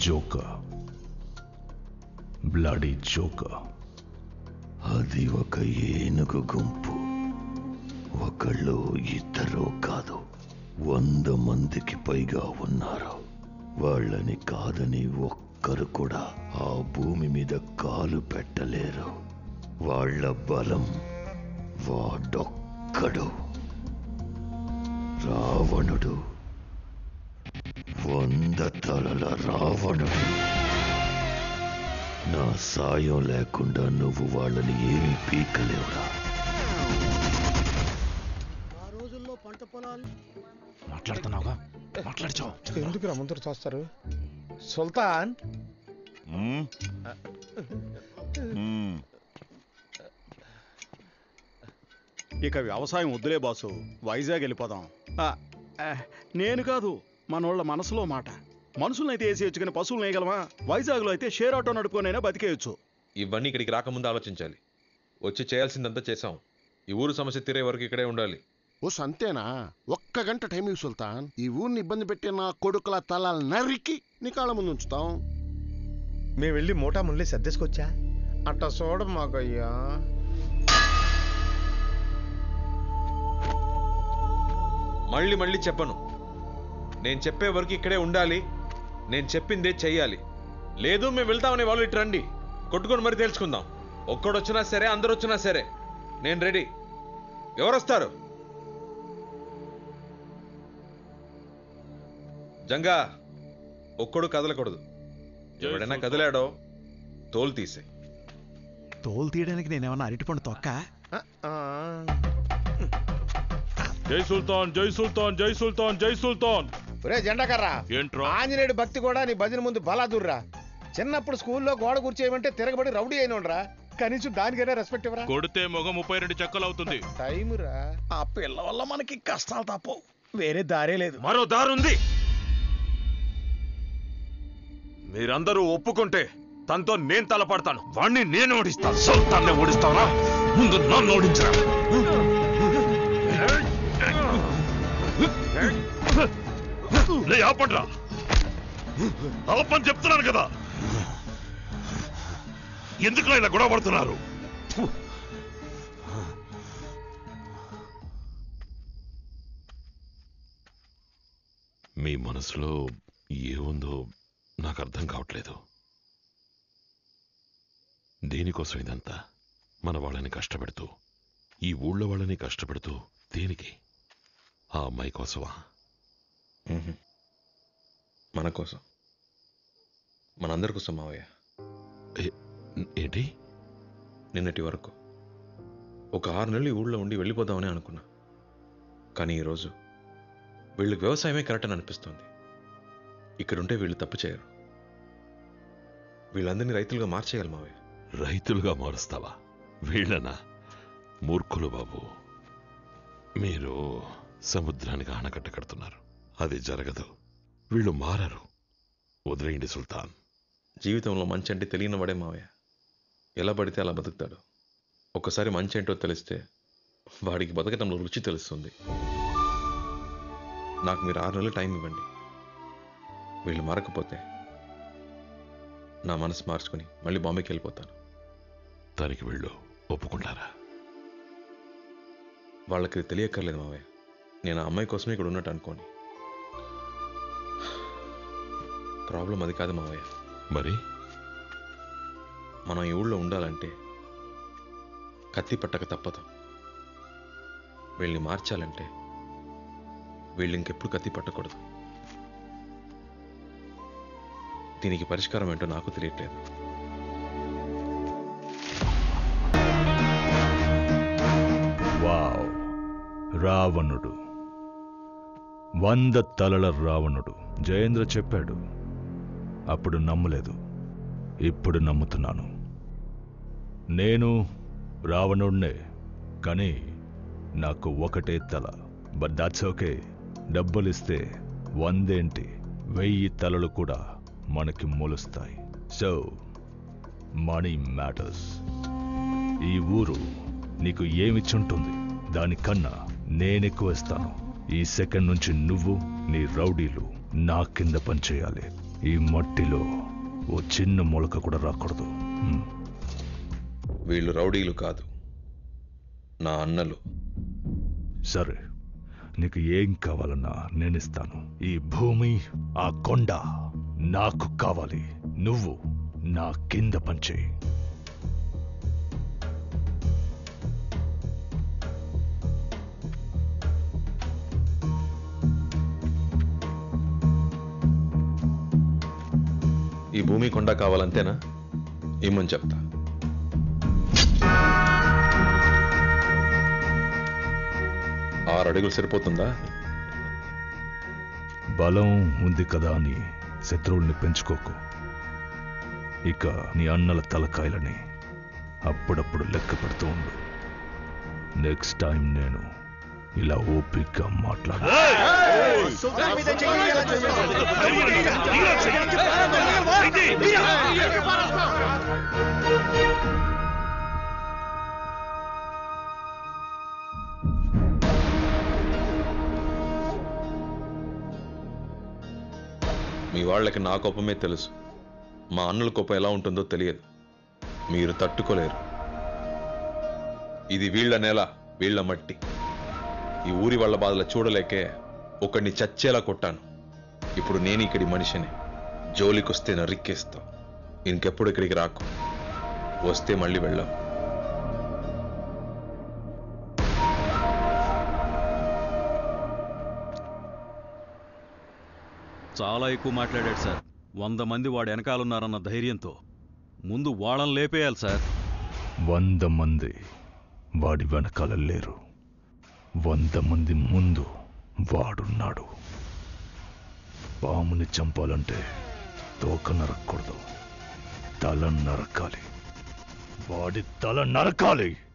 Joker, bloody joker. అది ఒక ఏనుగు గుంపు. ఒకళ్ళు ఇద్దరు కాదు, 100 మందికి పైగా ఉన్నారు. వాళ్ళని కాదని ఒక్కరు కూడా ఆ భూమి మీద కాలు పెట్టలేరు. వాళ్ళ బలం వాడొక్కడు, రావణుడు. 100 తలల రావణుడు. నా సాయం లేకుండా నువ్వు వాళ్ళని ఏమీ పీకలేవురా. మాట్లాడుతున్నావుగా, మాట్లాడుచో. ఎందుకు రమ్మంతరు చూస్తారు? సుల్తాన్, ఇక వ్యవసాయం వద్దులే బాసు, వైజాగ్ వెళ్ళిపోదాం. నేను కాదు, మనోళ్ళ మనసులో మాట. మనుషులనైతే వేసేయచ్చు కానీ పశువులు వేయగలమా? వైజాగ్లో అయితే షేర్ ఆటో నడుపుకొనైనా బతికేయచ్చు. ఇవన్నీ ఇక్కడికి రాకముందు ఆలోచించాలి. వచ్చి చేయాల్సిందంతా చేసాం. ఈ ఊరు సమస్య తీరే వరకు ఇక్కడే ఉండాలి. ఓ సంతేనా? 1 గంట టైం ఇవ్వు సుల్తాన్. ఈ ఊరిని ఇబ్బంది పెట్టే నా కొడుకుల తలాలు నరికి నీ కాళ్ళ ముందు ఉంచుతాం. మేము వెళ్ళి మోటా ముళ్ళి సర్దేసుకొచ్చా. అట్ట చూడ మాకయ్యా. మళ్ళీ మళ్ళీ చెప్పను. నేను చెప్పే వరకు ఇక్కడే ఉండాలి. నేను చెప్పిందే చెయ్యాలి. లేదు మేము వెళ్తామని వాళ్ళు ఇటు రండి, కొట్టుకొని మరి తెలుసుకుందాం. ఒక్కడొచ్చినా సరే, అందరు వచ్చినా సరే, నేను రెడీ. ఎవరొస్తారు? జంగా, ఒక్కడు కదలకూడదు. ఎవడైనా కదిలాడో తోలు తీసే. తోలు తీయడానికి నేనేమన్నా అరటిపండు తొక్క? జై సుల్తాన్, జై సుల్తాన్, జై సుల్తాన్, జై సుల్తాన్. ఒరే జెండాకర్రా, ఏంట్రా? ఆంజనేయుడు భక్తి కూడా నీ భజన ముందు బలాదుర్రా. చిన్నప్పుడు స్కూల్లో గోడ కూర్చేయమంటే తిరగబడి రౌడీ అయినోడ్రా. కనీసం దానికైనా రెస్పెక్ట్ ఇవ్వరా? కొడితే మొగ 32 చెక్కలు అవుతుంది. టైమురా. ఆ పిల్ల వల్ల మనకి కష్టాలు తప్పవు, వేరే దారే లేదు. మరో దారుంది. మీరందరూ ఒప్పుకుంటే తనతో నేను తలపడతాను. వాణ్ణి నేను ఓడిస్తాను. సుల్తాన్ని ఓడిస్తావరా? ముందు నన్ను ఓడించరా. ఆపండ్రా, ఆపని చెప్తున్నాను కదా. ఎందుకు ఇలా గొడవ పడుతున్నారు? మీ మనసులో ఏముందో నాకు అర్థం కావట్లేదు. దేనికోసం ఇదంతా? మన వాళ్ళని కష్టపెడుతూ, ఈ ఊళ్ళో వాళ్ళని కష్టపెడుతూ దేనికి? ఆ అమ్మాయి కోసమా? మన కోసం, మనందరి కోసం మావయ్య. ఏంటి? నిన్నటి వరకు ఒక 6 నెలలు ఈ ఊళ్ళో ఉండి వెళ్ళిపోదామని అనుకున్నా. కానీ ఈరోజు వీళ్ళకి వ్యవసాయమే కరెక్ట్ అని అనిపిస్తుంది. ఇక్కడుంటే వీళ్ళు తప్పు చేయరు. వీళ్ళందరినీ రైతులుగా మార్చేయాలి మావయ్య. రైతులుగా మారుస్తావా? వీళ్ళనా? మూర్ఖులు బాబు. మీరు సముద్రానికి ఆనకట్ట కడుతున్నారు. అది జరగదు. వీళ్ళు మారరు. వదిలేయండి సుల్తాన్. జీవితంలో మంచి అంటే తెలియని వాడే మావయ్య. ఎలా పడితే అలా బతుకుతాడు. ఒక్కసారి మంచి ఏంటో తెలిస్తే వాడికి బతకటంలో రుచి తెలుస్తుంది. నాకు మీరు 6 నెలలు టైం ఇవ్వండి. వీళ్ళు మారకపోతే నా మనసు మార్చుకుని మళ్ళీ బాంబేకి వెళ్ళిపోతాను. దానికి వీళ్ళు ఒప్పుకుంటారా? వాళ్ళకి తెలియక్కర్లేదు మావయ్య. నేను ఆ అమ్మాయి కోసమే ఇక్కడ ఉన్నట్టు అనుకోని. ప్రాబ్లం అది కాదు మావయ్య. మరి మనం ఈ ఊళ్ళో ఉండాలంటే కత్తి పట్టక తప్పదు. వీళ్ళని మార్చాలంటే వీళ్ళు ఇంకెప్పుడు కత్తి పట్టకూడదు. దీనికి పరిష్కారం ఏంటో నాకు తెలియట్లేదు. వావ్, రావణుడు, 100 తలల రావణుడు. జయేంద్ర చెప్పాడు, అప్పుడు నమ్మలేదు, ఇప్పుడు నమ్ముతున్నాను. నేను రావణుడినే, కానీ నాకు ఒకటే తల. But that's okay. డబ్బులిస్తే 100 ఏంటి, 1000 తలలు కూడా మనకి మొలుస్తాయి. So money matters. ఈ ఊరు నీకు ఏమిచ్చుంటుంది? దానికన్నా నేనెక్కువ ఇస్తాను. ఈ సెకండ్ నుంచి నువ్వు, నీ రౌడీలు నా కింద పనిచేయాలి. ఈ మట్టిలో ఓ చిన్న మొలక కూడా రాకూడదు. వీళ్ళు రౌడీలు కాదు, నా అన్నలు. సరే, నీకు ఏం కావాలన్నా నేనిస్తాను. ఈ భూమి, ఆ కొండ నాకు కావాలి. నువ్వు నా కింద పనిచేయి. ఈ భూమి కొండ కావాలంతేనా? ఇమ్మని చెప్తా. ఆరు అడుగులు సరిపోతుందా? బలం ఉంది కదా అని శత్రువుల్ని పెంచుకోకు. ఇక నీ అన్నల తలకాయలని అప్పుడప్పుడు లెక్క పెడుతూ ఉండు. నెక్స్ట్ టైం నేను ఇలా ఓపిగ్గా మాట్లాడు. మీ వాళ్ళకి నా కోపమే తెలుసు. మా అన్నుల కోపం ఎలా ఉంటుందో తెలియదు. మీరు తట్టుకోలేరు. ఇది వీళ్ళ నేల, వీళ్ళ మట్టి. ఈ ఊరి వాళ్ళ బాధలు చూడలేకే ఒకడిని చచ్చేలా కొట్టాను. ఇప్పుడు నేను ఇక్కడి మనిషిని. జోలికొస్తే నరిక్కేస్తా. ఇంకెప్పుడు ఇక్కడికి రాకు. వస్తే మళ్ళీ వెళ్ళాం. చాలా ఎక్కువ మాట్లాడాడు సార్. 100 మంది వాడు వెనకాలన్నారన్న ధైర్యంతో ముందు వాళ్ళని లేపేయాలి సార్. 100 మంది వాడి వెనకాల లేరు. 100 మంది ముందు వాడున్నాడు. పాముని చంపాలంటే తోక నరక్కూడదు, తల నరకాలి. వాడి తల నరకాలి.